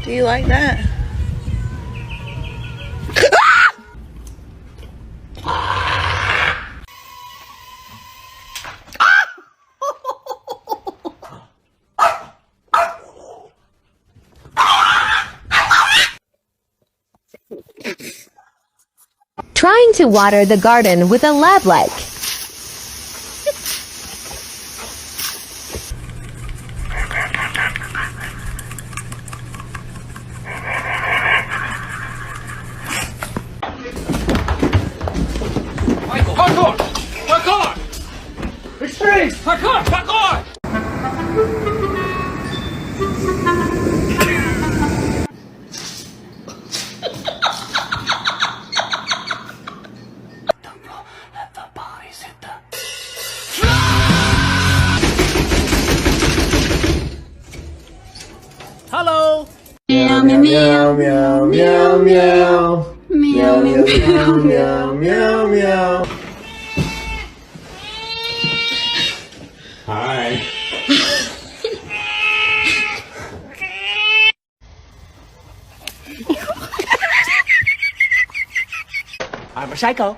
Do you like that? Trying to water the garden with a lab like. Michael, parkour! Parkour! Extreme! Parkour! Parkour! Hello! Meow meow meow meow meow meow meow meow meow meow meow. Hi. I'm a psycho.